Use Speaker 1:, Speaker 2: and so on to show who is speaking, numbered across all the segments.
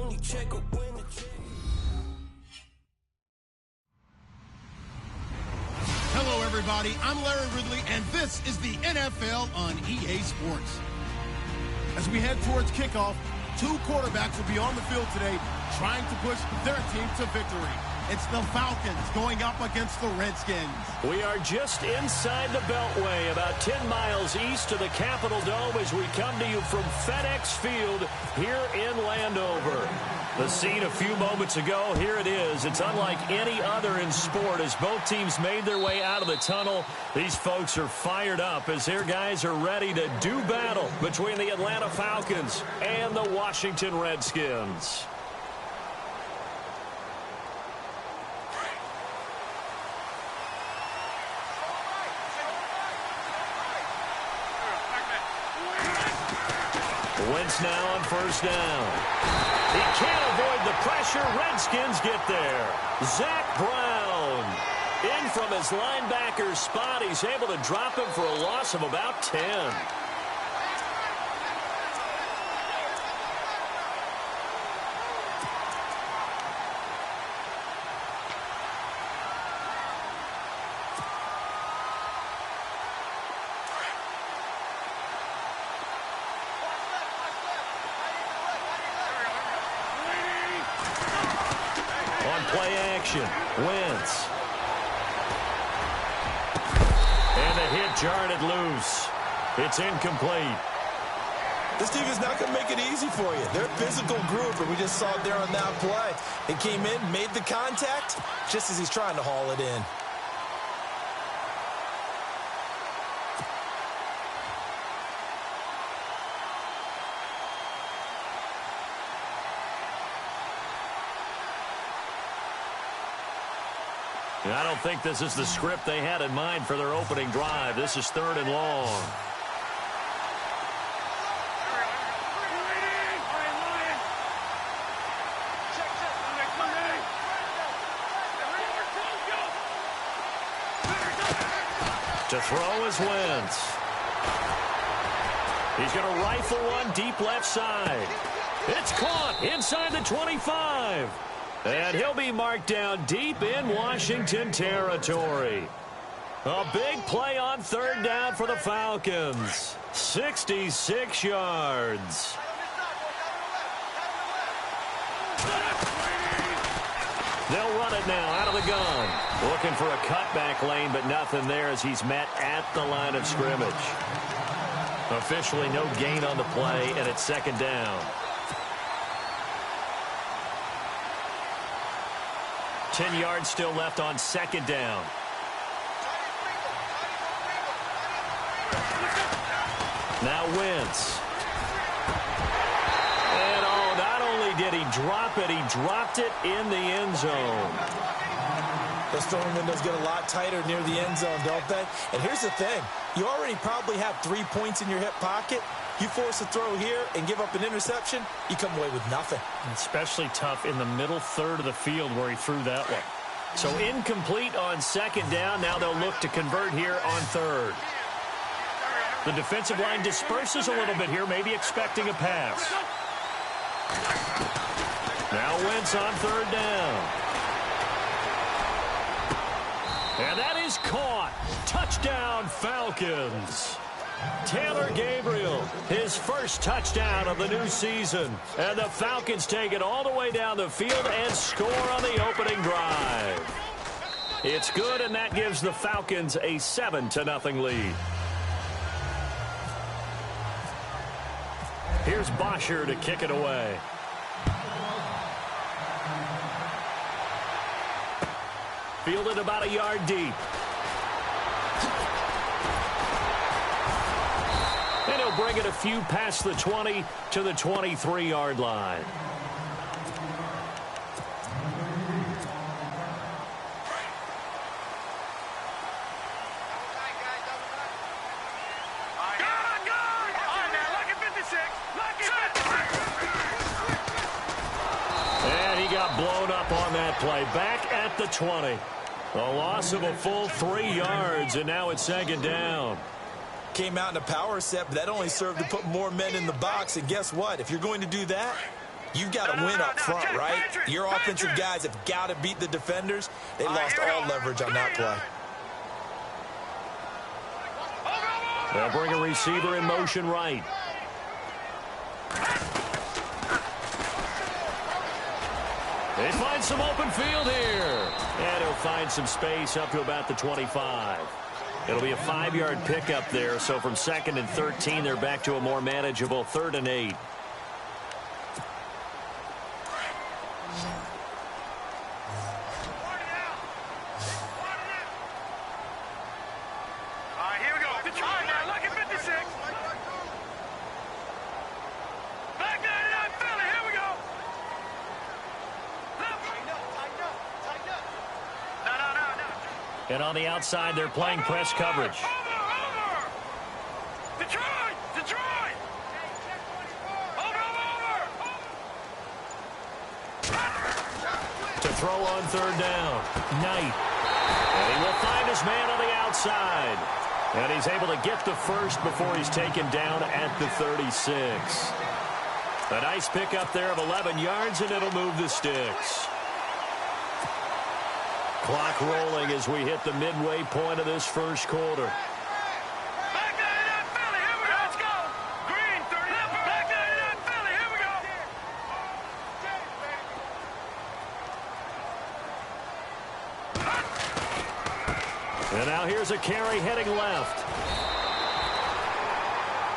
Speaker 1: only check up when the check.
Speaker 2: Hello, everybody. I'm Larry Ridley, and this is the NFL on EA Sports. As we head towards kickoff, two quarterbacks will be on the field today trying to push their team to victory. It's the Falcons going up against the Redskins.
Speaker 3: We are just inside the Beltway, about 10 miles east of the Capitol Dome as we come to you from FedEx Field here in Landover. The scene a few moments ago, here it is. It's unlike any other in sport as both teams made their way out of the tunnel. These folks are fired up as their guys are ready to do battle between the Atlanta Falcons and the Washington Redskins. Wentz now on first down. He can't avoid the pressure. Redskins get there. Zach Brown in from his linebacker spot. He's able to drop him for a loss of about 10. Play action. Wentz. And the hit jarred it loose. It's incomplete.
Speaker 4: This team is not going to make it easy for you. They're a physical group, and we just saw it there on that play. They came in, made the contact, just as he's trying to haul it in.
Speaker 3: I don't think this is the script they had in mind for their opening drive. This is 3rd and long. To throw is Wentz. He's going to rifle one deep left side. It's caught inside the 25. And he'll be marked down deep in Washington territory. A big play on 3rd down for the Falcons. 66 yards. They'll run it now out of the gun. Looking for a cutback lane, but nothing there as he's met at the line of scrimmage. Officially no gain on the play, and it's 2nd down. 10 yards still left on 2nd down. Now Wentz. And not only did he drop it, he dropped it in the end zone.
Speaker 4: Those throwing windows get a lot tighter near the end zone, don't they? And here's the thing. You already probably have 3 points in your hip pocket. You force a throw here and give up an interception, you come away with nothing.
Speaker 3: Especially tough in the middle third of the field where he threw that one. So incomplete on 2nd down. Now they'll look to convert here on 3rd. The defensive line disperses a little bit here, maybe expecting a pass. Now Wentz on 3rd down. And that is caught. Touchdown, Falcons. Taylor Gabriel, his first touchdown of the new season. And the Falcons take it all the way down the field and score on the opening drive. It's good, and that gives the Falcons a 7-0 lead. Here's Bosher to kick it away. Fielded about a yard deep. And he'll bring it a few past the 20 to the 23-yard line. And he got blown up on that play. Back at the 20. A loss of a full 3 yards, and now it's 2nd down.
Speaker 4: Came out in a power set, but that only served to put more men in the box. And guess what? If you're going to do that, You've got to win up front, right? Your offensive guys have got to beat the defenders. They lost all leverage on that play.
Speaker 3: They'll bring a receiver in motion right. They find some open field here. And he'll find some space up to about the 25. It'll be a 5-yard pickup there. So from 2nd and 13, they're back to a more manageable 3rd and 8. And on the outside, they're playing press coverage. To throw on 3rd down. Knight. And he will find his man on the outside. And he's able to get the first before he's taken down at the 36. A nice pickup there of 11 yards, and it'll move the sticks. Clock rolling as we hit the midway point of this first quarter. And now here's a carry heading left.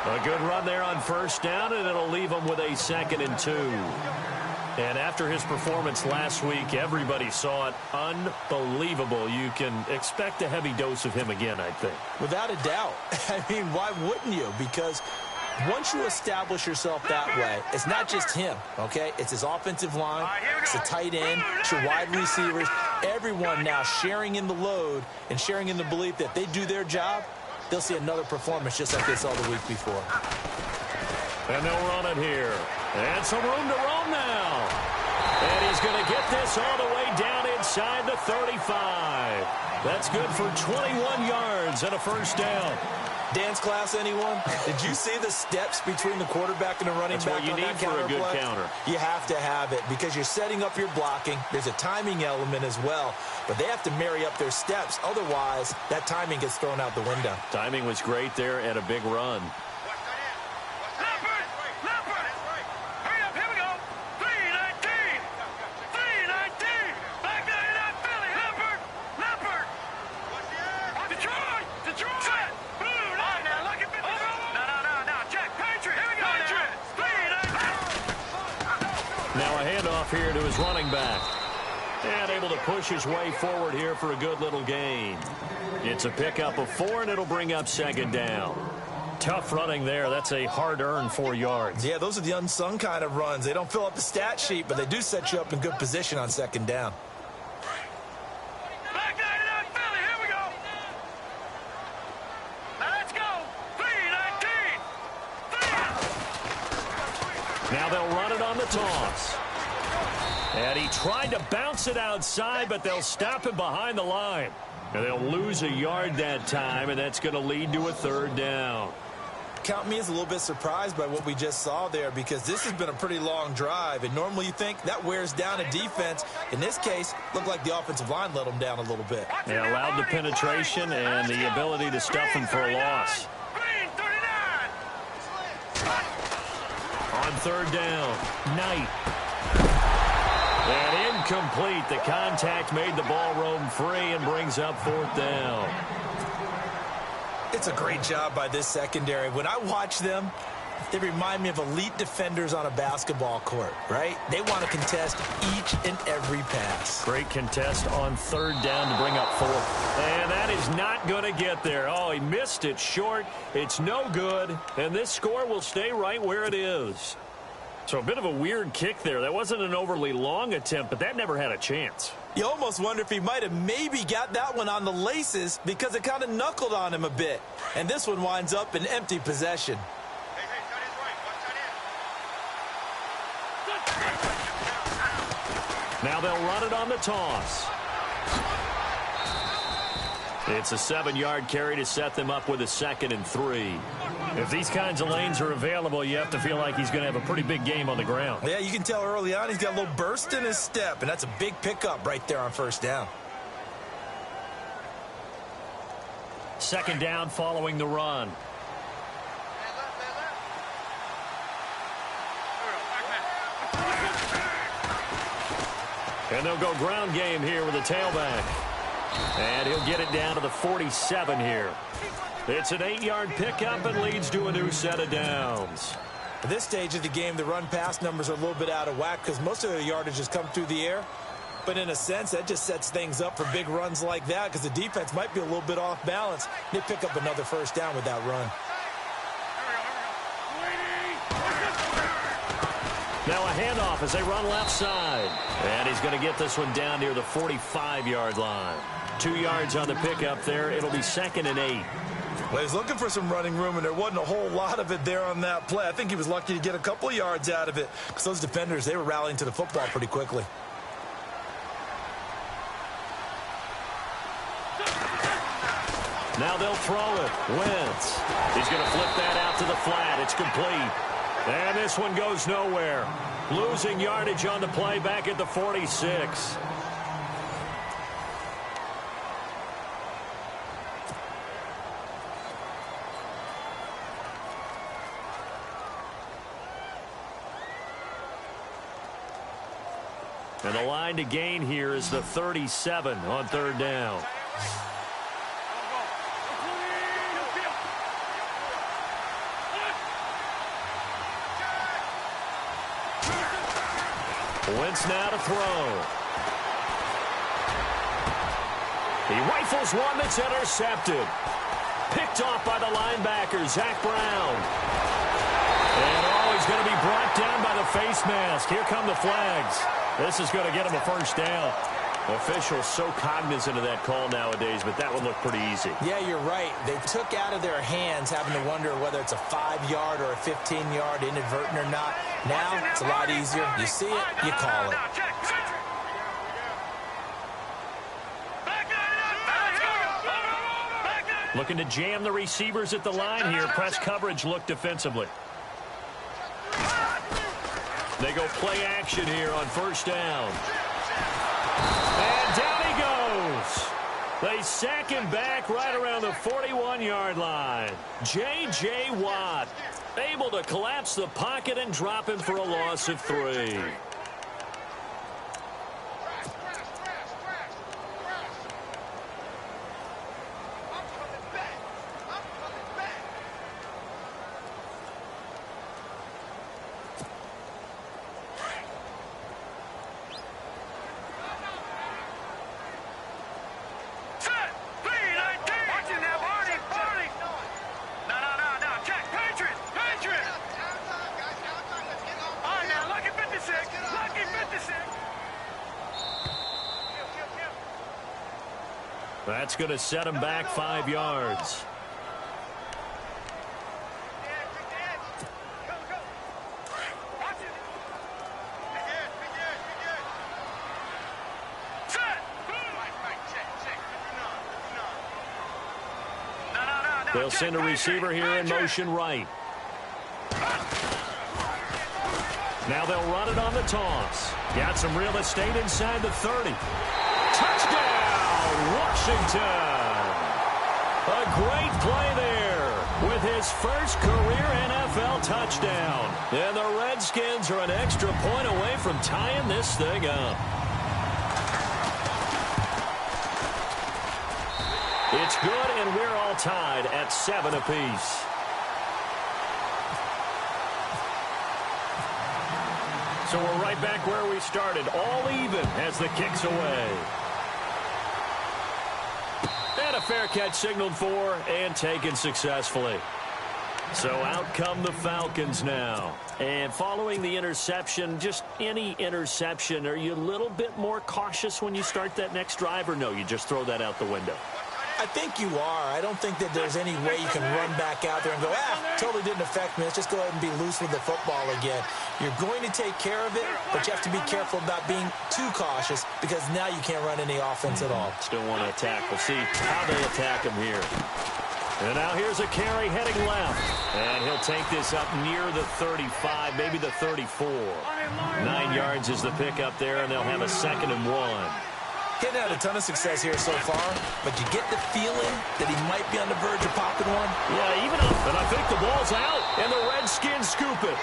Speaker 3: A good run there on 1st down, and it'll leave him with a 2nd and 2. And after his performance last week, everybody saw it. Unbelievable. You can expect a heavy dose of him again, I think.
Speaker 4: Without a doubt. I mean, why wouldn't you? Because once you establish yourself that way, it's not just him, okay? It's his offensive line, it's the tight end, it's your wide receivers, everyone now sharing in the load and sharing in the belief that they do their job, they'll see another performance just like they saw the week before.
Speaker 3: And they'll run it here. And some room to roam now. And he's going to get this all the way down inside the 35. That's good for 21 yards and a 1st down.
Speaker 4: Dance class, anyone? Did you see the steps between the quarterback and the running back on that counter play? That's what you need for a good counter. You have to have it because you're setting up your blocking. There's a timing element as well, but they have to marry up their steps. Otherwise, that timing gets thrown out the window.
Speaker 3: Timing was great there and a big run. Now a handoff here to his running back. And able to push his way forward here for a good little gain. It's a pickup of 4, and it'll bring up 2nd down. Tough running there. That's a hard-earned 4 yards.
Speaker 4: Yeah, those are the unsung kind of runs. They don't fill up the stat sheet, but they do set you up in good position on 2nd down. Now they'll run it on the toss. And he tried to bounce it outside, but they'll stop him behind the line. And they'll lose a yard that time, and that's going to lead to a 3rd down. Count me as a little bit surprised by what we just saw there because this has been a pretty long drive, and normally you think that wears down a defense. In this case, looked like the offensive line let them down a little bit.
Speaker 3: They allowed the penetration and the ability to stuff him for a loss. On 3rd down, Knight. And incomplete. The contact made the ball roam free and brings up 4th down.
Speaker 4: It's a great job by this secondary. When I watch them, they remind me of elite defenders on a basketball court, right? They want to contest each and every pass.
Speaker 3: Great contest on 3rd down to bring up 4th. And that is not going to get there. Oh, he missed it short. It's no good. And this score will stay right where it is. So a bit of a weird kick there. That wasn't an overly long attempt, but that never had a chance.
Speaker 4: You almost wonder if he might have maybe got that one on the laces because it kind of knuckled on him a bit. And this one winds up in empty possession.
Speaker 3: Now they'll run it on the toss. It's a 7-yard carry to set them up with a 2nd and 3. If these kinds of lanes are available, you have to feel like he's going to have a pretty big game on the ground.
Speaker 4: Yeah, you can tell early on he's got a little burst in his step, and that's a big pickup right there on 1st down.
Speaker 3: 2nd down following the run. And they'll go ground game here with a tailback. And he'll get it down to the 47 here. It's an 8-yard pickup and leads to a new set of downs.
Speaker 4: At this stage of the game, the run-pass numbers are a little bit out of whack because most of the yardage has come through the air. But in a sense, that just sets things up for big runs like that because the defense might be a little bit off balance. They pick up another 1st down with that run.
Speaker 3: Now a handoff as they run left side. And he's going to get this one down near the 45-yard line. 2 yards on the pickup there. It'll be 2nd and 8.
Speaker 4: Well, he's looking for some running room, and there wasn't a whole lot of it there on that play. I think he was lucky to get a couple of yards out of it because those defenders, they were rallying to the football pretty quickly.
Speaker 3: Now they'll throw it. Wentz. He's going to flip that out to the flat. It's complete. And this one goes nowhere. Losing yardage on the play back at the 46. And the line to gain here is the 37 on 3rd down. Wentz now to throw. He rifles one that's intercepted. Picked off by the linebacker, Zach Brown. And he's going to be brought down by the face mask. Here come the flags. This is going to get him a 1st down. Officials so cognizant of that call nowadays, but that would look pretty easy.
Speaker 4: Yeah, you're right. They took out of their hands having to wonder whether it's a 5-yard or a 15-yard inadvertent or not. Now, it's a lot easier. You see it, you call it.
Speaker 3: Looking to jam the receivers at the line here. Press coverage look defensively. They go play action here on 1st down. And down he goes. They sack him back right around the 41-yard line. J.J. Watt able to collapse the pocket and drop him for a loss of 3. That's going to set him back 5 yards. They'll send a receiver here in motion right. Now they'll run it on the toss. Got some real estate inside the 30. Touchdown, Washington. A great play there with his first career NFL touchdown. And the Redskins are an extra point away from tying this thing up. It's good, and we're all tied at 7 apiece. So we're right back where we started, all even as the kick's away. And a fair catch signaled for and taken successfully. So out come the Falcons now. And following the interception, just any interception, are you a little bit more cautious when you start that next drive, or no, you just throw that out the window?
Speaker 4: I think you are. I don't think that there's any way you can run back out there and go, totally didn't affect me. Let's just go ahead and be loose with the football again. You're going to take care of it, but you have to be careful about being too cautious because now you can't run any offense at all.
Speaker 3: Still want to attack. We'll see how they attack him here. And now here's a carry heading left. And he'll take this up near the 35, maybe the 34. 9 yards is the pickup there, and they'll have a 2nd and 1.
Speaker 4: Getting had a ton of success here so far, but you get the feeling that he might be on the verge of popping one.
Speaker 3: Yeah, even up, and I think the ball's out, and the Redskins scoop it.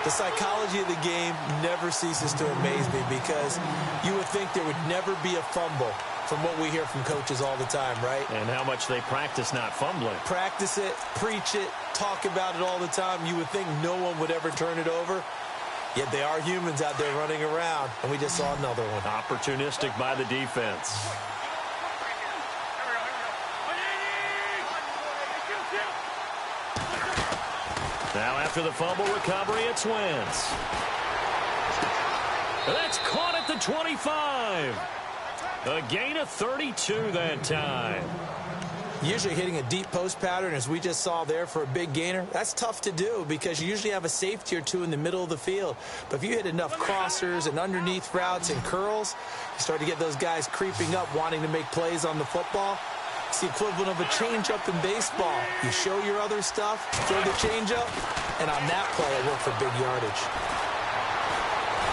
Speaker 4: The psychology of the game never ceases to amaze me because you would think there would never be a fumble from what we hear from coaches all the time, right?
Speaker 3: And how much they practice not fumbling.
Speaker 4: Practice it, preach it, talk about it all the time. You would think no one would ever turn it over. Yet they are humans out there running around, and we just saw another one.
Speaker 3: Opportunistic by the defense. Now after the fumble recovery, it's Wentz. That's caught at the 25. A gain of 32 that time.
Speaker 4: Usually hitting a deep post pattern, as we just saw there for a big gainer, that's tough to do because you usually have a safety or two in the middle of the field. But if you hit enough crossers and underneath routes and curls, you start to get those guys creeping up, wanting to make plays on the football. It's the equivalent of a changeup in baseball. You show your other stuff, throw the changeup, and on that play, it worked for big yardage.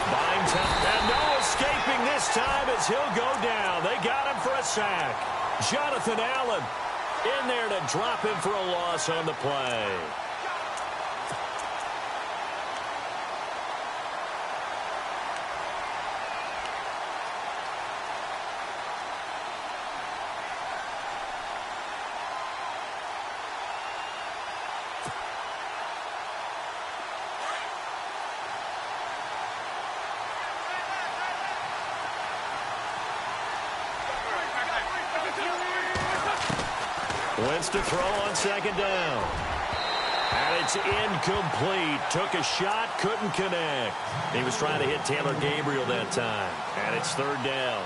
Speaker 3: Binds him, and no escaping this time as he'll go down. They got him for a sack. Jonathan Allen in there to drop him for a loss on the play. Wentz to throw on 2nd down. And it's incomplete. Took a shot, couldn't connect. He was trying to hit Taylor Gabriel that time. And it's 3rd down.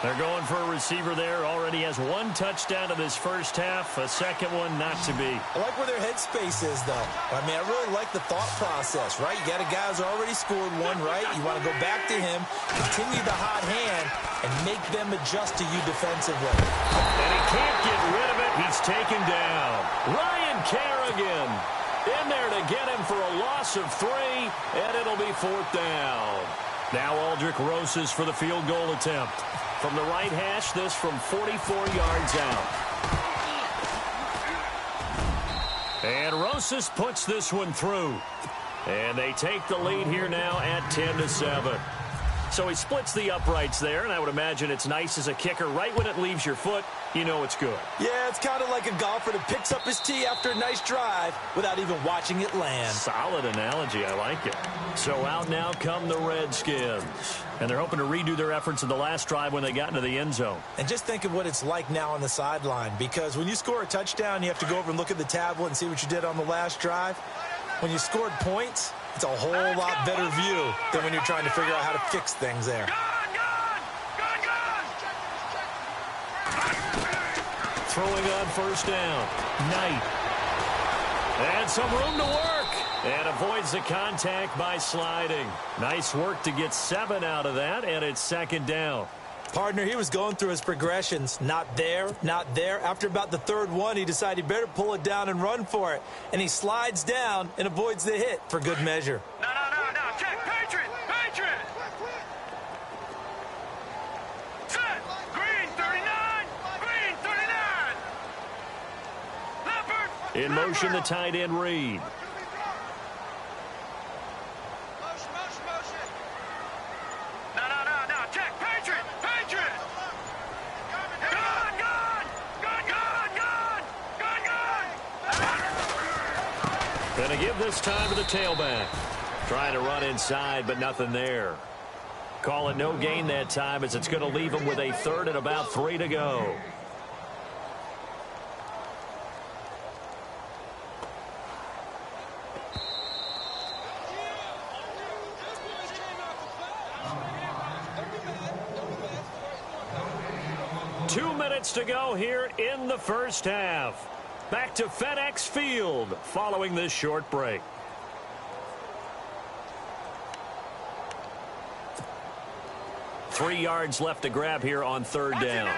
Speaker 3: They're going for a receiver there. Already has 1 touchdown in this first half. A 2nd one not to be.
Speaker 4: I like where their headspace is, though. I mean, I really like the thought process, right? You got a guy who's already scored 1, right? You want to go back to him, continue the hot hand, and make them adjust to you defensively.
Speaker 3: And he can't get rid of it. He's taken down. Ryan Kerrigan in there to get him for a loss of 3, and it'll be 4th down. Now Aldrick Rosas for the field goal attempt. From the right hash, this from 44 yards out. And Rosas puts this one through. And they take the lead here now at 10-7. So he splits the uprights there, and I would imagine it's nice as a kicker. Right when it leaves your foot, you know it's good.
Speaker 4: Yeah, it's kind of like a golfer that picks up his tee after a nice drive without even watching it land.
Speaker 3: Solid analogy. I like it. So out now come the Redskins. And they're hoping to redo their efforts in the last drive when they got into the end zone.
Speaker 4: And just think of what it's like now on the sideline, because when you score a touchdown, you have to go over and look at the tablet and see what you did on the last drive. When you scored points, it's a whole lot better view than when you're trying to figure out how to fix things there.
Speaker 3: Throwing on 1st down. Knight. And some room to work. And avoids the contact by sliding. Nice work to get 7 out of that, and it's 2nd down.
Speaker 4: Partner, he was going through his progressions. Not there, not there. After about the 3rd one, he decided he better pull it down and run for it. And he slides down and avoids the hit for good measure.
Speaker 1: No. Check. Patriot. Set. Green 39. Green 39. Leopard.
Speaker 3: In motion, the tight end Reed.
Speaker 1: No. Check. Patriot. Gun.
Speaker 3: Gonna give this time to the tailback. Trying to run inside, but nothing there. Call it no gain that time as it's going to leave him with a 3rd and about 3 to go. 2 minutes to go here in the first half. Back to FedEx Field following this short break. Three yards left to grab here on third down.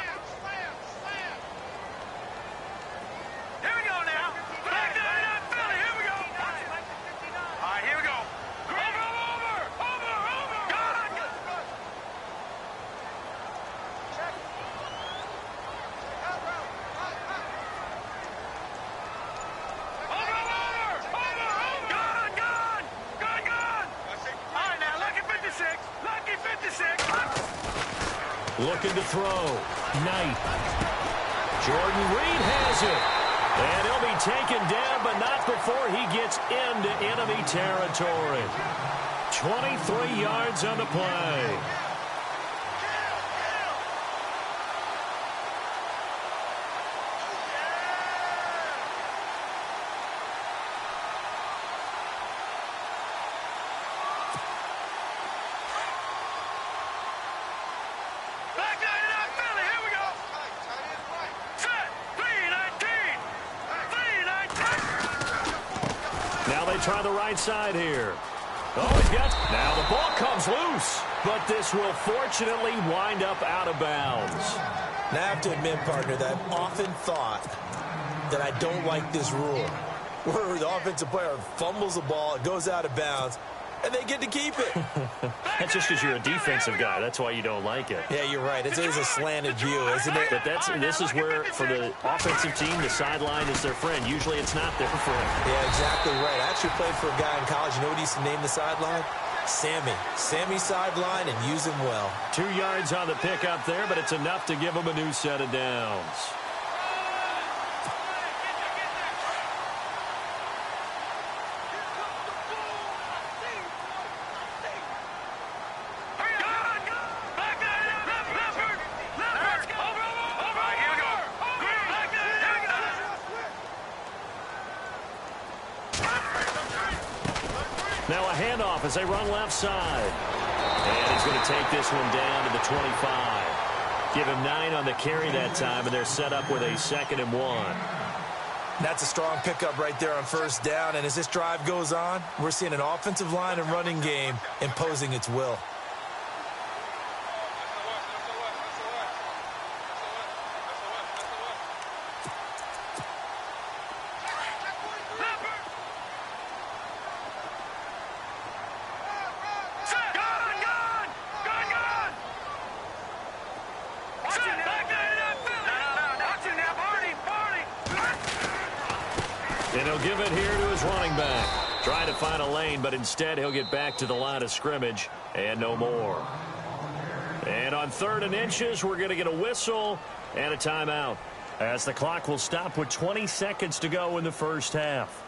Speaker 3: Looking to throw. Knight. Jordan Reed has it. And he'll be taken down, but not before he gets into enemy territory. 23 yards on the play. Try the right side here. Oh, he's got... Now the ball comes loose, but this will fortunately wind up out of bounds.
Speaker 4: Now, I have to admit, partner, that I've often thought that I don't like this rule, where the offensive player fumbles the ball, it goes out of bounds, and they get to keep it.
Speaker 3: That's just because you're a defensive guy. That's why you don't like it.
Speaker 4: Yeah, you're right. It is a slanted view, isn't it?
Speaker 3: But this is where, for the offensive team, the sideline is their friend. Usually it's not their friend.
Speaker 4: Yeah, exactly right. I actually played for a guy in college. You know what he used to name the sideline? Sammy. Sammy sideline, and use him well.
Speaker 3: 2 yards on the pickup there, but it's enough to give him a new set of downs. Now a handoff as they run left side. And he's going to take this one down to the 25. Give him 9 on the carry that time, and they're set up with a 2nd and 1.
Speaker 4: That's a strong pickup right there on first down. And as this drive goes on, we're seeing an offensive line and running game imposing its will.
Speaker 3: And he'll give it here to his running back. Trying to find a lane, but instead he'll get back to the line of scrimmage and no more. And on 3rd and inches, we're going to get a whistle and a timeout, as the clock will stop with 20 seconds to go in the first half.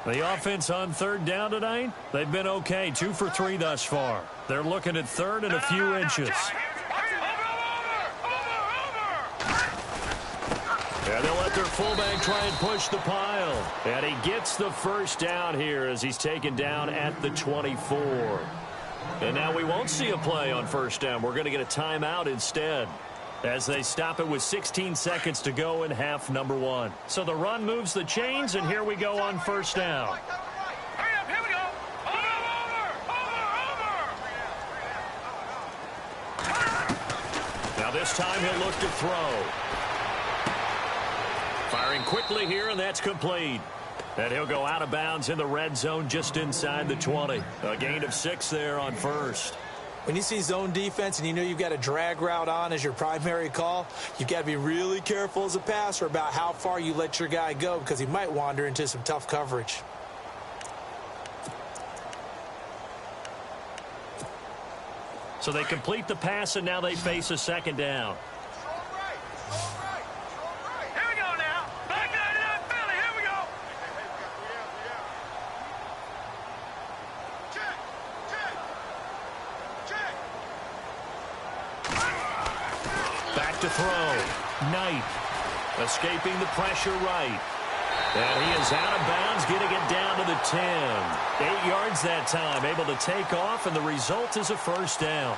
Speaker 3: The offense on 3rd down tonight, they've been okay. 2 for 3 thus far. They're looking at 3rd and a few inches. And they'll let their fullback try and push the pile. And he gets the first down here as he's taken down at the 24. And now we won't see a play on first down. We're going to get a timeout instead, as they stop it with 16 seconds to go in half number 1. So the run moves the chains, and here we go on first down.
Speaker 1: Hurry up, here we go.
Speaker 3: Now this time he'll look to throw. Firing quickly here, and that's complete. And he'll go out of bounds in the red zone just inside the 20. A gain of 6 there on first.
Speaker 4: When you see zone defense and you know you've got a drag route on as your primary call, you've got to be really careful as a passer about how far you let your guy go, because he might wander into some tough coverage.
Speaker 3: So they complete the pass, and now they face a 2nd down.
Speaker 1: Here we go now. Back 99 Philly. Here we go. Check.
Speaker 3: to throw. Knight escaping the pressure right. And he is out of bounds, getting it down to the 10. 8 yards that time, able to take off, and the result is a first down.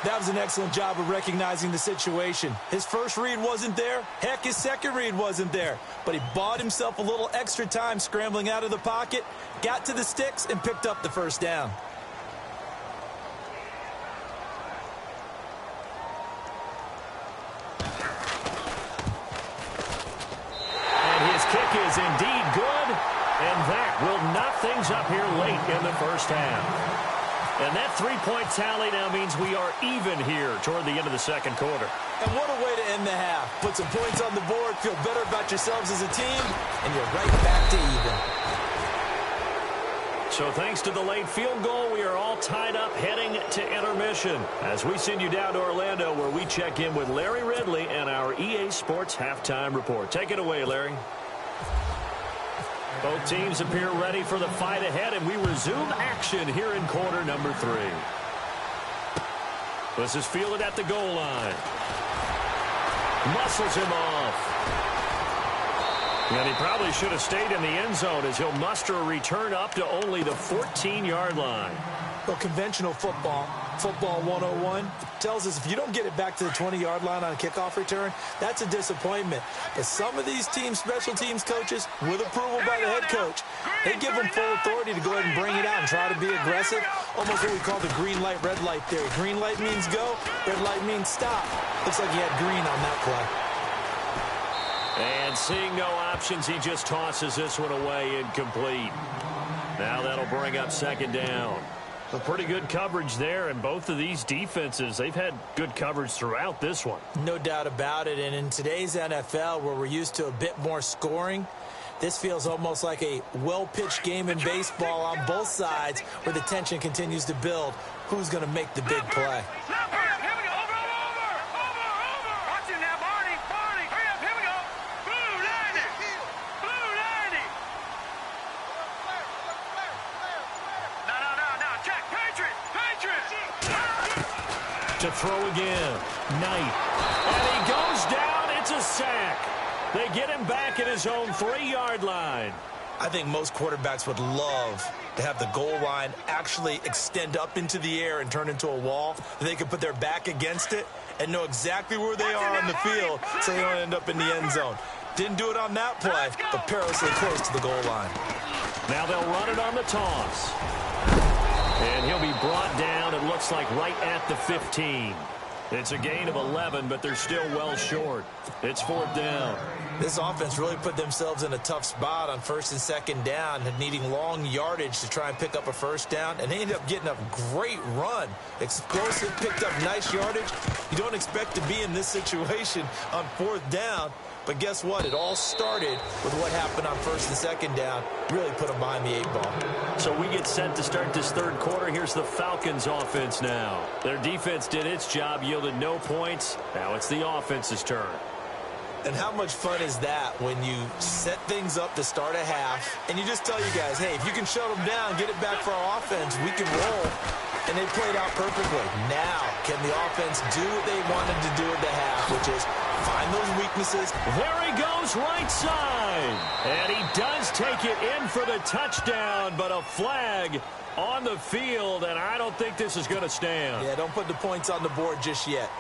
Speaker 4: That was an excellent job of recognizing the situation. His first read wasn't there. Heck, his second read wasn't there. But he bought himself a little extra time scrambling out of the pocket, got to the sticks, and picked up the first down.
Speaker 3: And his kick is indeed good, and that will knock things up here late in the first half. And that three-point tally now means we are even here toward the end of the second quarter.
Speaker 4: And what a way to end the half. Put some points on the board, feel better about yourselves as a team, and you're right back to even.
Speaker 3: So thanks to the late field goal, we are all tied up heading to intermission as we send you down to Orlando, where we check in with Larry Ridley and our EA Sports Halftime Report. Take it away, Larry. Both teams appear ready for the fight ahead, and we resume action here in quarter number 3. This is fielded at the goal line. Muscles him off. And he probably should have stayed in the end zone as he'll muster a return up to only the 14-yard line.
Speaker 4: Well, conventional football 101, tells us if you don't get it back to the 20-yard line on a kickoff return, that's a disappointment. But some of these team special teams coaches, with approval by the head coach, they give them full authority to go ahead and bring it out and try to be aggressive. Almost what we call the green light, red light theory. Green light means go, red light means stop. Looks like he had green on that play.
Speaker 3: And seeing no options, he just tosses this one away incomplete. Now that'll bring up second down. A pretty good coverage there, and both of these defenses, they've had good coverage throughout this one.
Speaker 4: No doubt about it, and in today's NFL, where we're used to a bit more scoring, this feels almost like a well-pitched game in baseball on both sides, where the tension continues to build. Who's going to make the big play?
Speaker 3: To throw again. Knight. And he goes down. It's a sack. They get him back at his own 3-yard line.
Speaker 4: I think most quarterbacks would love to have the goal line actually extend up into the air and turn into a wall. They could put their back against it and know exactly where they are on the field so they don't end up in the end zone. Didn't do it on that play, but perilously close to the goal line.
Speaker 3: Now they'll run it on the toss. And he'll be brought down, it looks like, right at the 15. It's a gain of 11, but they're still well short. It's fourth down.
Speaker 4: This offense really put themselves in a tough spot on first and second down, and needing long yardage to try and pick up a first down, and they ended up getting a great run. Explosive, picked up nice yardage. You don't expect to be in this situation on fourth down, but guess what? It all started with what happened on first and second down. Really put them behind the 8 ball.
Speaker 3: So we get set to start this third quarter. Here's the Falcons offense now. Their defense did its job, yielded no points. Now it's the offense's turn.
Speaker 4: And how much fun is that when you set things up to start a half and you just tell you guys, hey, if you can shut them down, get it back for our offense, we can roll. And they played out perfectly. Now, can the offense do what they wanted to do at the half, which is find those weaknesses?
Speaker 3: There he goes, right side. And he does take it in for the touchdown, but a flag on the field, and I don't think this is going to stand.
Speaker 4: Yeah, don't put the points on the board just yet.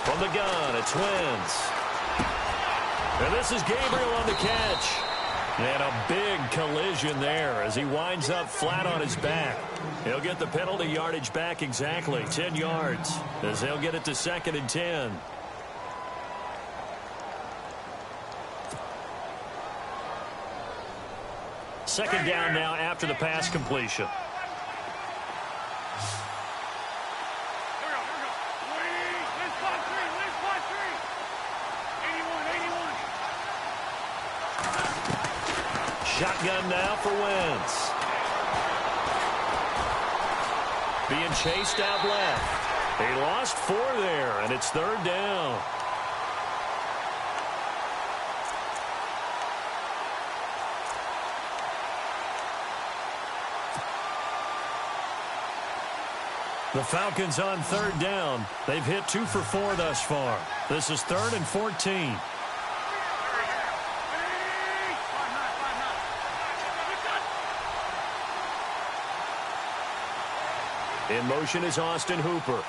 Speaker 3: From the gun, it's Wentz. And this is Gabriel on the catch. And a big collision there as he winds up flat on his back. He'll get the penalty yardage back exactly, 10 yards, as they'll get it to 2nd and 10. Second down now after the pass completion. Shotgun now for Wentz. Being chased out left. He lost 4 there, and it's 3rd down. The Falcons on third down. They've hit 2 for 4 thus far. This is 3rd and 14. In motion is Austin Hooper.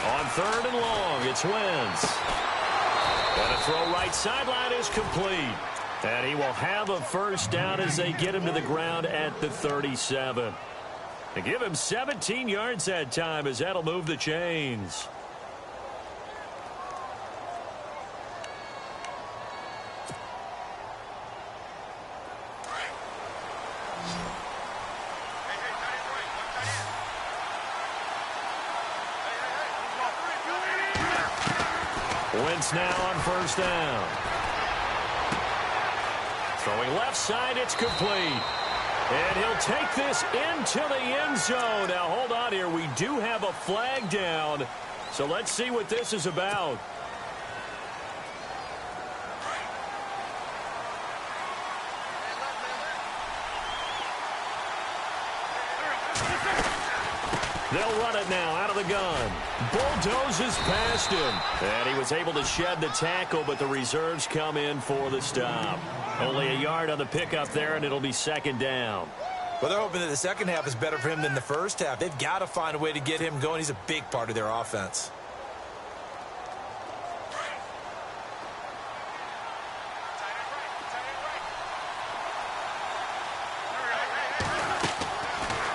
Speaker 3: On 3rd and long, it's Wentz. And a throw right sideline is complete. And he will have a first down as they get him to the ground at the 37. They give him 17 yards that time as that'll move the chains. Wentz now on first down. Throwing left side, it's complete. And he'll take this into the end zone. Now, hold on here. We do have a flag down. So let's see what this is about. They'll run it now out of the gun. Bulldozes past him. And he was able to shed the tackle, but the reserves come in for the stop. Only a yard on the pickup there, and it'll be second down.
Speaker 4: Well, they're hoping that the second half is better for him than the first half. They've got to find a way to get him going. He's a big part of their offense.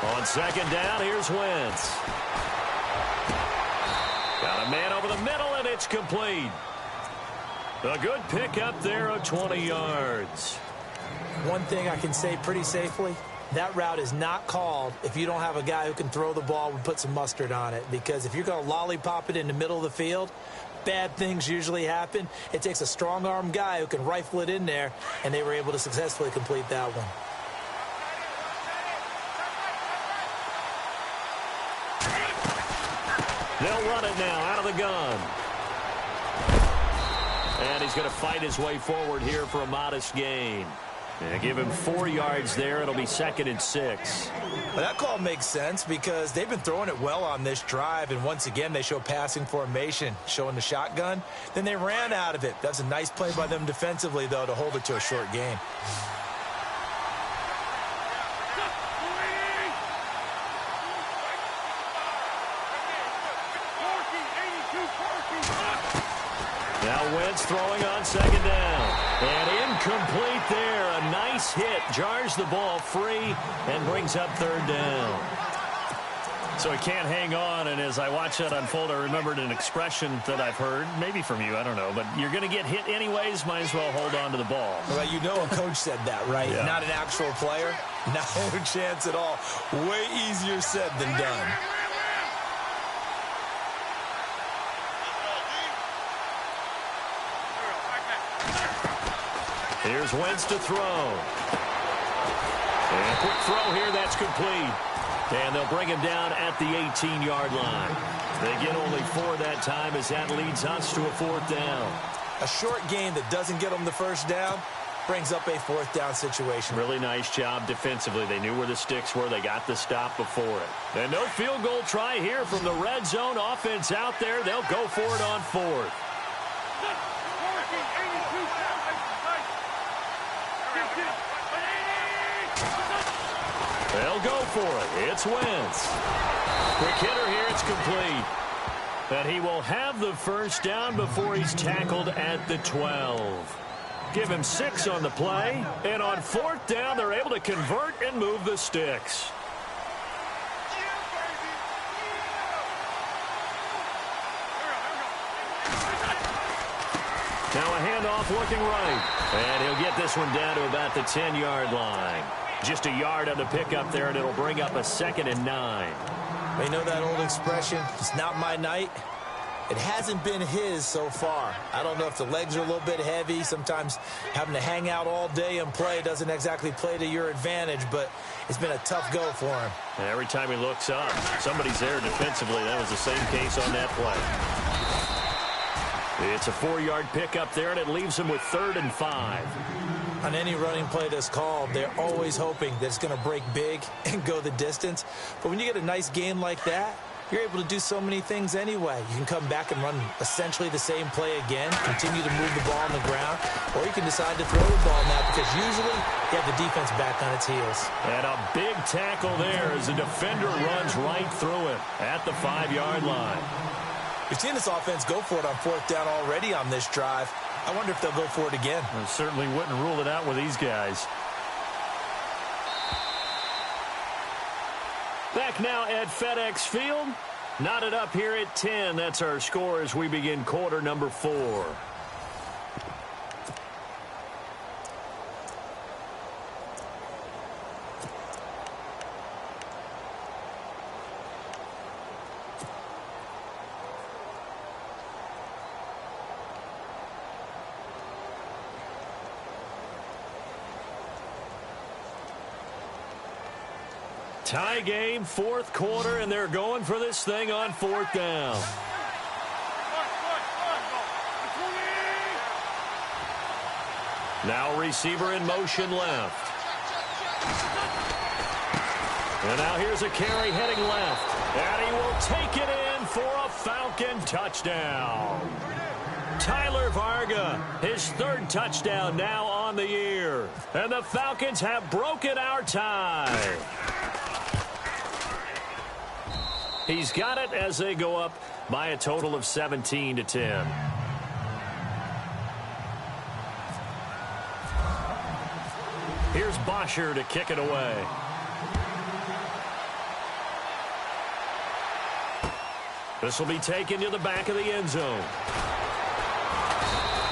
Speaker 3: On second down, here's Wentz. Got a man over the middle, and it's complete. A good pickup there of 20 yards.
Speaker 4: One thing I can say pretty safely, that route is not called if you don't have a guy who can throw the ball and put some mustard on it. Because if you're going to lollipop it in the middle of the field, bad things usually happen. It takes a strong-arm guy who can rifle it in there, and they were able to successfully complete that one.
Speaker 3: They'll run it now out of the gun. And he's going to fight his way forward here for a modest gain. And give him 4 yards there. It'll be 2nd and 6.
Speaker 4: Well, that call makes sense because they've been throwing it well on this drive. And once again, they show passing formation, showing the shotgun. Then they ran out of it. That's a nice play by them defensively, though, to hold it to a short gain.
Speaker 3: Now Wentz throwing on second down. And incomplete there. A nice hit. Jars the ball free and brings up 3rd down. So he can't hang on. And as I watch that unfold, I remembered an expression that I've heard, maybe from you, I don't know. But you're going to get hit anyways, might as well hold on to the ball.
Speaker 4: Well, you know a coach said that, right?
Speaker 3: Yeah.
Speaker 4: Not an actual player. No chance at all. Way easier said than done.
Speaker 3: Here's Wentz to throw. And a quick throw here, that's complete. And they'll bring him down at the 18-yard line. They get only 4 that time as that leads us to a 4th down.
Speaker 4: A short gain that doesn't get them the first down brings up a 4th down situation.
Speaker 3: Really nice job defensively. They knew where the sticks were. They got the stop before it. And no field goal try here from the red zone. Offense out there. They'll go for it on 4th. They'll go for it. It's Wentz. Quick hitter here. It's complete. And he will have the first down before he's tackled at the 12. Give him 6 on the play. And on 4th down, they're able to convert and move the sticks. Now a handoff looking right. And he'll get this one down to about the 10-yard line. Just a yard on the pickup there, and it'll bring up a 2nd and 9.
Speaker 4: You know that old expression, it's not my night? It hasn't been his so far. I don't know if the legs are a little bit heavy. Sometimes having to hang out all day and play doesn't exactly play to your advantage, but it's been a tough go for him.
Speaker 3: And every time he looks up, somebody's there defensively. That was the same case on that play. It's a 4-yard pickup there, and it leaves him with 3rd and 5.
Speaker 4: On any running play that's called, they're always hoping that it's going to break big and go the distance. But when you get a nice gain like that, you're able to do so many things anyway. You can come back and run essentially the same play again, continue to move the ball on the ground, or you can decide to throw the ball now because usually you have the defense back on its heels.
Speaker 3: And a big tackle there as the defender runs right through it at the 5-yard line.
Speaker 4: We've seen this offense go for it on 4th down already on this drive. I wonder if they'll go for it again.
Speaker 3: I certainly wouldn't rule it out with these guys. Back now at FedEx Field. Knotted up here at 10. That's our score as we begin quarter number 4. Tie game, 4th quarter, and they're going for this thing on 4th down. Now receiver in motion left. And now here's a carry heading left. And he will take it in for a Falcon touchdown. Tyler Varga, his 3rd touchdown now on the year. And the Falcons have broken our tie. He's got it as they go up by a total of 17-10. Here's Bosher to kick it away. This will be taken to the back of the end zone.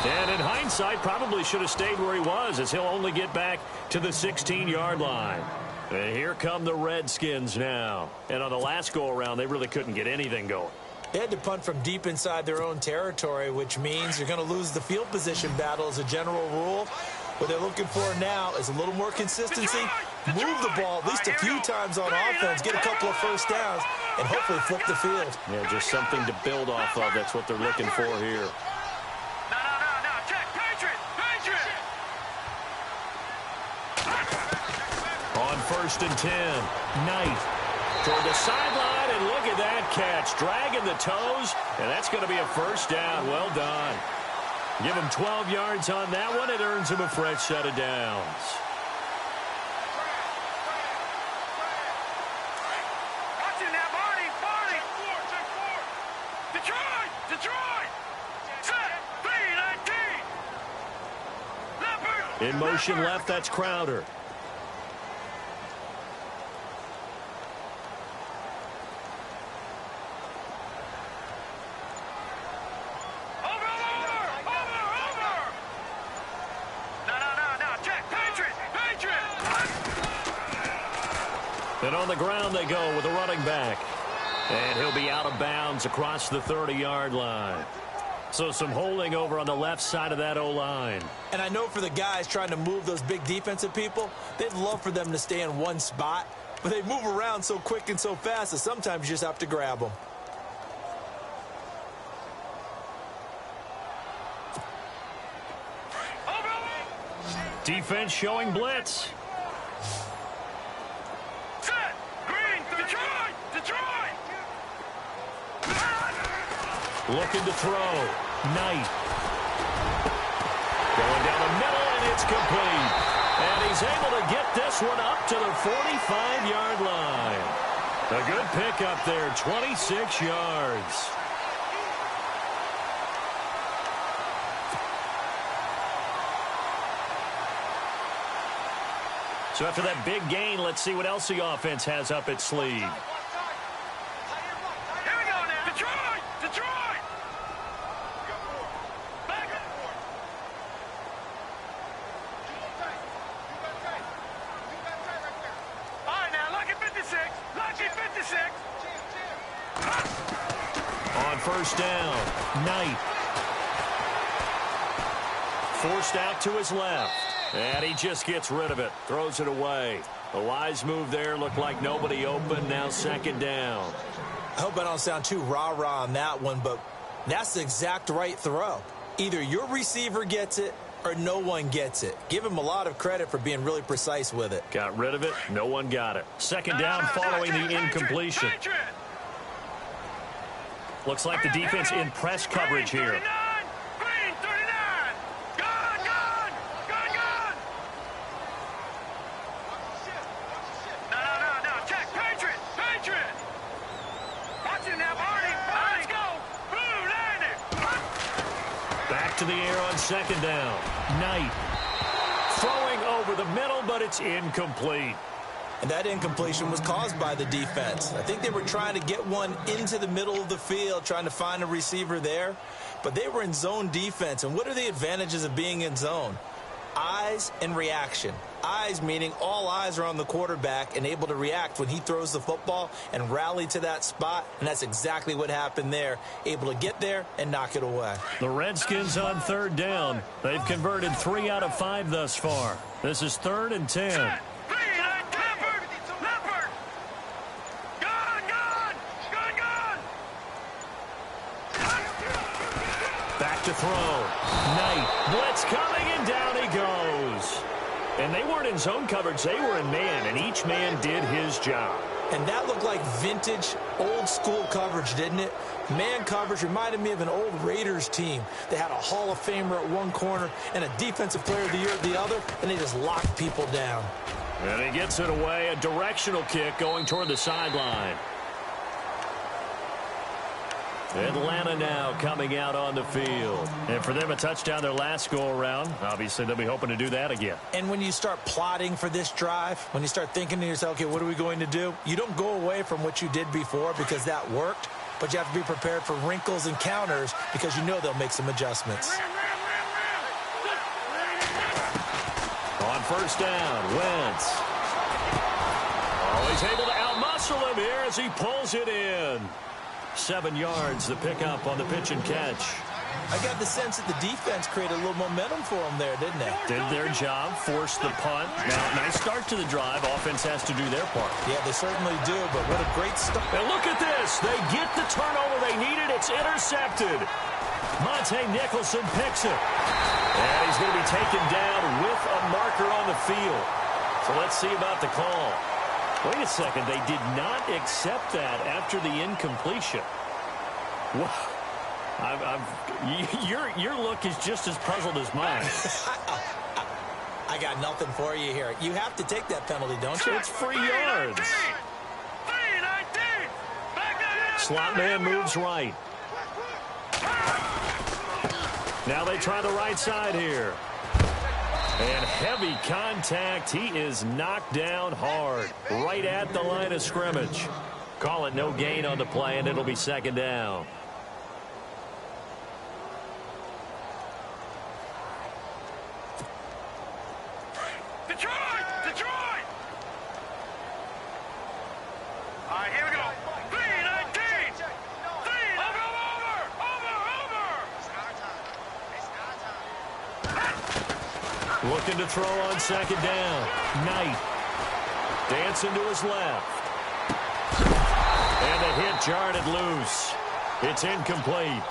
Speaker 3: And in hindsight, probably should have stayed where he was as he'll only get back to the 16-yard line. And here come the Redskins now. And on the last go-around, they really couldn't get anything going.
Speaker 4: They had to punt from deep inside their own territory, which means you're going to lose the field position battle as a general rule. What they're looking for now is a little more consistency, move the ball at least a few times on offense, get a couple of first downs, and hopefully flip the field.
Speaker 3: Yeah, just something to build off of. That's what they're looking for here. On 1st and 10, Knight toward the sideline, and look at that catch, dragging the toes, and that's going to be a first down. Well done. Give him 12 yards on that one. It earns him a fresh set of downs.
Speaker 1: Watching that body. Detroit. Set. 3-19.
Speaker 3: In motion left, that's Crowder. And on the ground they go with a running back. And he'll be out of bounds across the 30-yard line. So some holding over on the left side of that O-line.
Speaker 4: And I know for the guys trying to move those big defensive people, they'd love for them to stay in one spot. But they move around so quick and so fast that sometimes you just have to grab them.
Speaker 3: Defense showing blitz. Looking to throw. Knight. Going down the middle, and it's complete. And he's able to get this one up to the 45-yard line. A good pickup there, 26 yards. So after that big gain, let's see what else the offense has up its sleeve. On 1st down, Knight. Forced out to his left. And he just gets rid of it. Throws it away. A wise move there. Looked like nobody open. Now 2nd down.
Speaker 4: I hope I don't sound too rah-rah on that one, but That's the exact right throw. Either your receiver gets it or no one gets it. Give him a lot of credit for being really precise with it.
Speaker 3: Got rid of it. No one got it. Second down following the incompletion. Looks like the defense in press coverage here. Back to the air on second down. Knight throwing over the middle, but it's incomplete.
Speaker 4: And that incompletion was caused by the defense. I think they were trying to get one into the middle of the field, trying to find a receiver there. But they were in zone defense. And what are the advantages of being in zone? Eyes and reaction. Eyes meaning all eyes are on the quarterback and able to react when he throws the football and rally to that spot. And that's exactly what happened there. Able to get there and knock it away.
Speaker 3: The Redskins on third down. They've converted 3 out of 5 thus far. This is 3rd and 10. Back to throw. Knight. Blitz coming, and down he goes. And they weren't in zone coverage. They were in man, and each man did his job.
Speaker 4: And that looked like vintage, old-school coverage, didn't it? Man coverage reminded me of an old Raiders team. They had a Hall of Famer at one corner and a Defensive Player of the Year at the other, and they just locked people down.
Speaker 3: And he gets it away. A directional kick going toward the sideline. Atlanta now coming out on the field. And for them, a touchdown their last go-around. Obviously, they'll be hoping to do that again.
Speaker 4: And when you start plotting for this drive, when you start thinking to yourself, okay, what are we going to do? You don't go away from what you did before because that worked, but you have to be prepared for wrinkles and counters because you know they'll make some adjustments.
Speaker 3: On first down, Wentz. Oh, he's able to outmuscle him here as he pulls it in. 7 yards, the pickup on the pitch and catch.
Speaker 4: I got the sense that the defense created a little momentum for them there, didn't they?
Speaker 3: Did their job, forced the punt. Now, nice start to the drive. Offense has to do their part.
Speaker 4: Yeah, they certainly do, but what a great start.
Speaker 3: And look at this. They get the turnover they needed. It's intercepted. Monte Nicholson picks it. And he's going to be taken down with a marker on the field. So let's see about the call. Wait a second. They did not accept that after the incompletion. Wow. Your look is just as puzzled as mine.
Speaker 4: I got nothing for you here. You have to take that penalty, don't you?
Speaker 3: It's free yards. Slot man moves right. Now they try the right side here. And heavy contact. He is knocked down hard right at the line of scrimmage. Call it no gain on the play, and it'll be second down.
Speaker 1: Detroit! All right, here we go. 3-19. Over.
Speaker 3: Looking to throw on second down. Knight. Dancing to his left. And a hit jarred it loose. It's incomplete.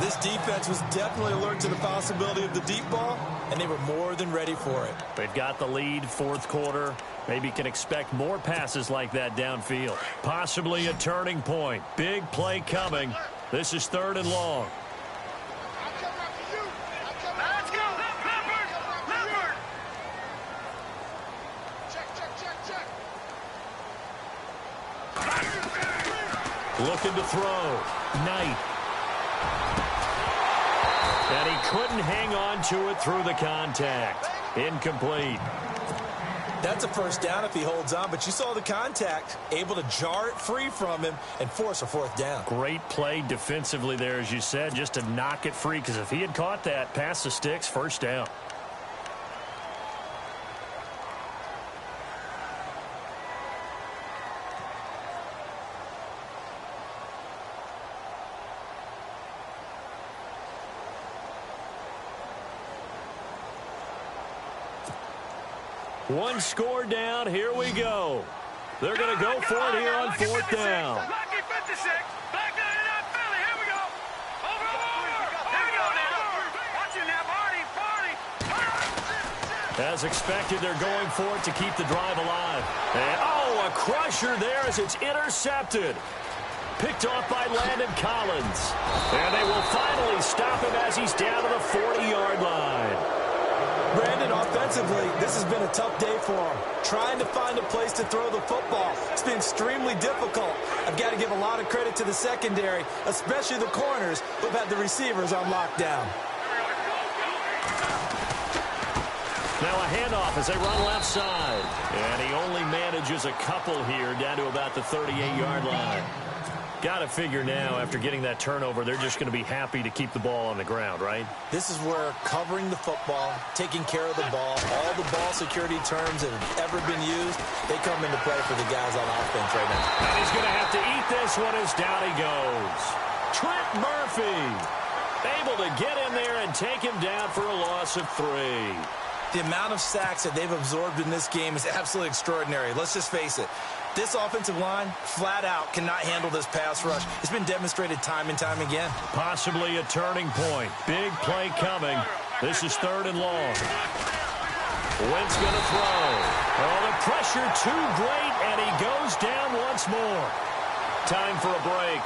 Speaker 4: This defense was definitely alert to the possibility of the deep ball, and they were more than ready for it.
Speaker 3: They've got the lead, fourth quarter. Maybe can expect more passes like that downfield. Possibly a turning point. Big play coming. This is 3rd and long.
Speaker 1: Let's go. Leopard. Check.
Speaker 3: Looking to throw. Knight. And he couldn't hang on to it through the contact. Incomplete.
Speaker 4: That's a first down if he holds on, but you saw the contact, able to jar it free from him and force a 4th down.
Speaker 3: Great play defensively there, as you said, just to knock it free, because if he had caught that, past the sticks, first down. One score down. Here we go. They're going to go for it here on 4th down.
Speaker 1: Lucky 56. Black 99 Philly. Here we go.
Speaker 3: As expected, they're going for it to keep the drive alive. And, oh, a crusher there as it's intercepted. Picked off by Landon Collins. And they will finally stop him as he's down to the 40-yard line.
Speaker 4: Brandon, offensively, this has been a tough day for him. Trying to find a place to throw the football. It's been extremely difficult. I've got to give a lot of credit to the secondary, especially the corners who've had the receivers on lockdown.
Speaker 3: Now a handoff as they run left side. And he only manages a couple here down to about the 38-yard line. Got to figure now, after getting that turnover, they're just going to be happy to keep the ball on the ground, right?
Speaker 4: This is where covering the football, taking care of the ball, all the ball security terms that have ever been used, they come into play for the guys on offense right now.
Speaker 3: And he's going to have to eat this one as down he goes. Trent Murphy able to get in there and take him down for a loss of 3.
Speaker 4: The amount of sacks that they've absorbed in this game is absolutely extraordinary. Let's just face it. This offensive line, flat out, cannot handle this pass rush. It's been demonstrated time and time again.
Speaker 3: Possibly a turning point. Big play coming. This is 3rd and long. Wentz going to throw. Oh, the pressure too great, and he goes down once more. Time for a break.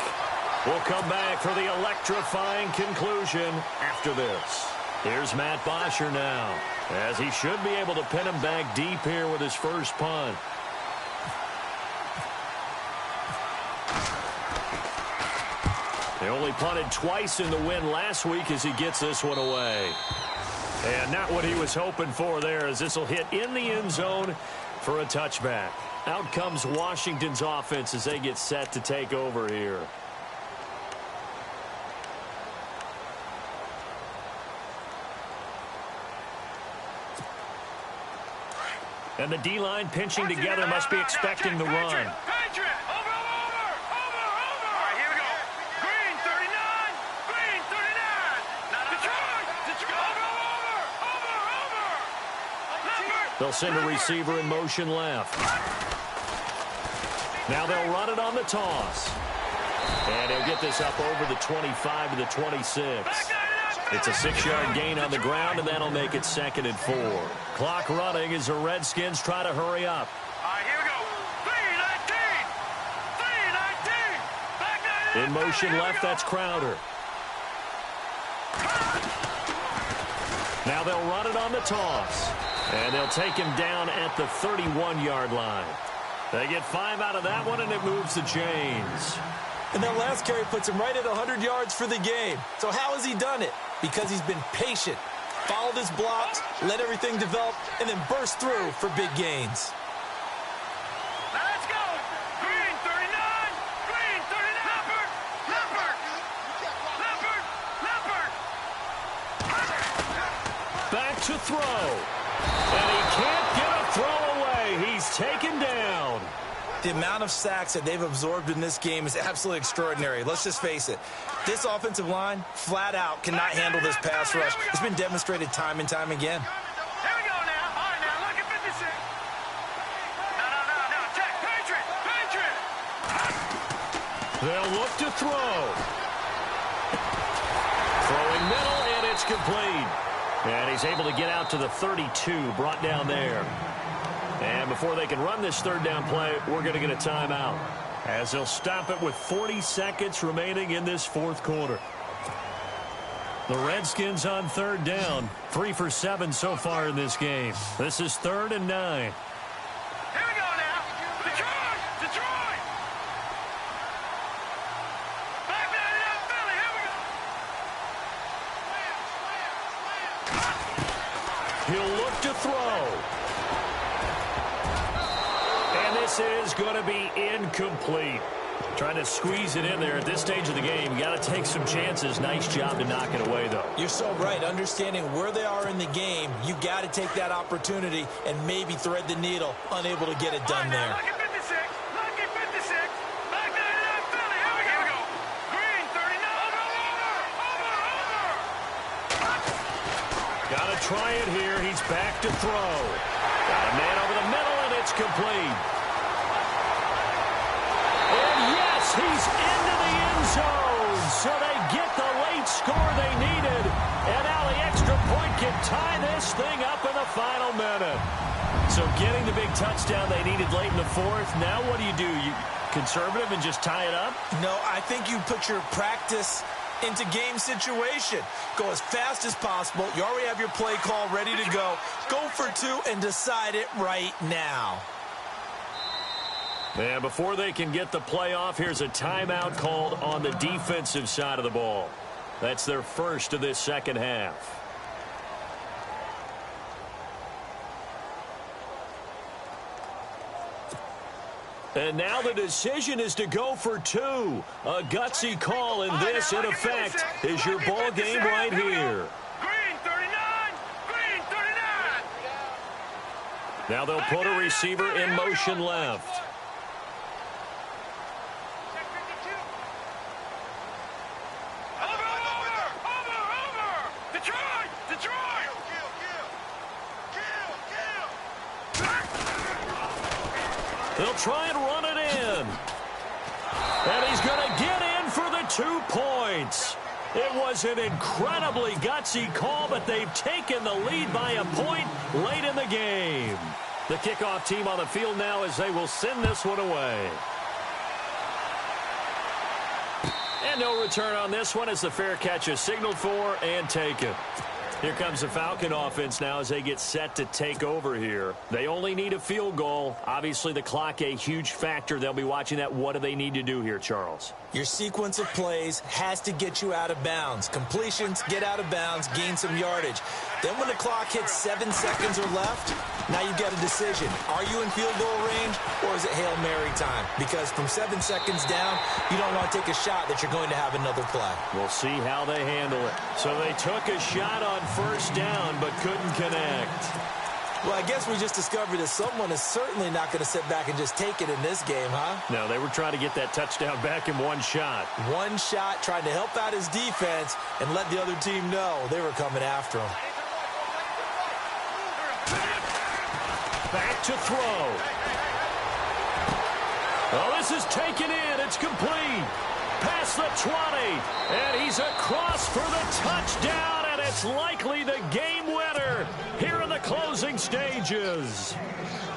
Speaker 3: We'll come back for the electrifying conclusion after this. Here's Matt Bosher now, as he should be able to pin him back deep here with his first punt. They only punted twice in the win last week as he gets this one away. And not what he was hoping for there, as this will hit in the end zone for a touchback. Out comes Washington's offense as they get set to take over here. And the D-line pinching together must be expecting the run. They'll send a receiver in motion left. Now they'll run it on the toss. And he'll get this up over the 25 to the 26. It's a 6-yard gain on the ground, and that'll make it 2nd and 4. Clock running as the Redskins try to hurry up.
Speaker 1: Here we go. 3-19.
Speaker 3: In motion left, that's Crowder. Now they'll run it on the toss. And they'll take him down at the 31-yard line. They get 5 out of that one, and it moves the chains.
Speaker 4: And that last carry puts him right at 100 yards for the game. So how has he done it? Because he's been patient, followed his blocks, let everything develop, and then burst through for big gains.
Speaker 1: Let's go. Green 39. Green 39. Leopard.
Speaker 3: Back to throw. And he can't get a throw away. He's taken down.
Speaker 4: The amount of sacks that they've absorbed in this game is absolutely extraordinary. Let's just face it. This offensive line, flat out, cannot handle this pass rush. It's been demonstrated time and time again.
Speaker 1: Here we go now. All right, now, look at 56. No. Check. Patriot.
Speaker 3: They'll look to throw. Throwing middle, and it's complete. And he's able to get out to the 32, brought down there. And before they can run this 3rd down play, we're going to get a timeout, as they'll stop it with 40 seconds remaining in this 4th quarter. The Redskins on 3rd down, 3 for 7 so far in this game. This is 3rd and 9.
Speaker 1: Here we go now. Detroit. Back down in Philly. Here we go.
Speaker 3: He'll look to throw. And this is going to be incomplete. Trying to squeeze it in there at this stage of the game. You got to take some chances. Nice job to knock it away, though.
Speaker 4: You're so right. Understanding where they are in the game, you got to take that opportunity and maybe thread the needle. Unable to get it done there.
Speaker 1: Look at 56. Back down in Philly. Here we go. Green 39. Over.
Speaker 3: Got to try it here. He's back to throw. Got a man over the middle, and it's complete. And yes, he's into the end zone. So they get the late score they needed. And now the extra point can tie this thing up in the final minute. So getting the big touchdown they needed late in the fourth. Now what do? You conservative and just tie it up?
Speaker 4: No, I think you put your practice into game situation. Go as fast as possible. You already have your play call ready to go. Go for two and decide it right now.
Speaker 3: And before they can get the play off, here's a timeout called on the defensive side of the ball. That's their first of this second half. And now the decision is to go for two. A gutsy call, and this, in effect, is your ball game right here.
Speaker 1: Green 39! Green 39!
Speaker 3: Now they'll put a receiver in motion left.
Speaker 1: Over! Detroit!
Speaker 3: They'll try and run it in. And he's going to get in for the 2 points. It was an incredibly gutsy call, but they've taken the lead by a point late in the game. The kickoff team on the field now as they will send this one away. And no return on this one as the fair catch is signaled for and taken. Here comes the Falcon offense now as they get set to take over here. They only need a field goal. Obviously, the clock a huge factor. They'll be watching that. What do they need to do here, Charles?
Speaker 4: Your sequence of plays has to get you out of bounds. Completions, get out of bounds, gain some yardage. Then when the clock hits 7 seconds or left, now you've got a decision. Are you in field goal range or is it Hail Mary time? Because from 7 seconds down, you don't want to take a shot that you're going to have another play.
Speaker 3: We'll see how they handle it. So they took a shot on first down but couldn't connect.
Speaker 4: Well, I guess we just discovered that someone is certainly not going to sit back and just take it in this game, huh?
Speaker 3: No, they were trying to get that touchdown back in one shot.
Speaker 4: One shot, trying to help out his defense and let the other team know they were coming after him.
Speaker 3: Back to throw. Oh, this is taken in. It's complete. Past the 20. And he's across for the touchdown. And it's likely the game winner here in the closing stages.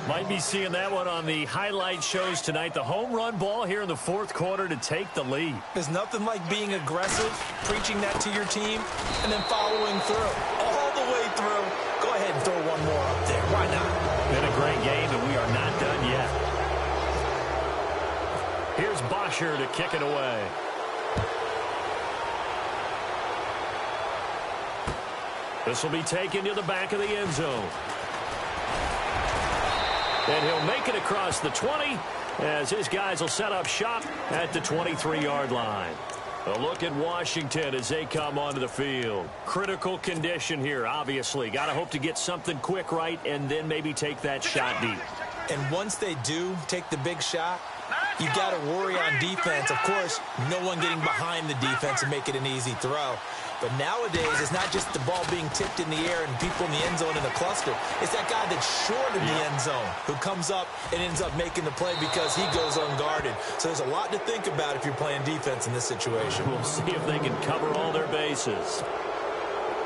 Speaker 3: Might be seeing that one on the highlight shows tonight. The home run ball here in the fourth quarter to take the lead.
Speaker 4: There's nothing like being aggressive, preaching that to your team, and then following through. All the way through. Go ahead and throw one more up there. Why not?
Speaker 3: Been a great game, and we are not done yet. Here's Bosher to kick it away. This will be taken to the back of the end zone. And he'll make it across the 20 as his guys will set up shop at the 23-yard line. A look at Washington as they come onto the field. Critical condition here, obviously. Got to hope to get something quick right and then maybe take that shot deep.
Speaker 4: And once they do take the big shot, you got to worry on defense. Of course, no one getting behind the defense and make it an easy throw. But nowadays, it's not just the ball being tipped in the air and people in the end zone in the cluster. It's that guy that's short in the end zone who comes up and ends up making the play because he goes unguarded. So there's a lot to think about if you're playing defense in this situation.
Speaker 3: We'll see if they can cover all their bases.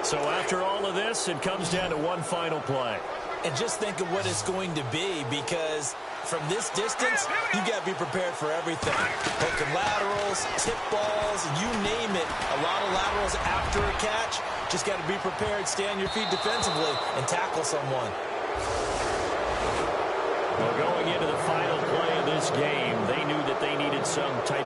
Speaker 3: So after all of this, it comes down to one final play.
Speaker 4: And just think of what it's going to be, because from this distance, you got to be prepared for everything. Hook and laterals, tip balls, you name it. A lot of laterals after a catch. Just got to be prepared, stay on your feet defensively, and tackle someone.
Speaker 3: Well, going into the final play of this game, they knew that they needed some type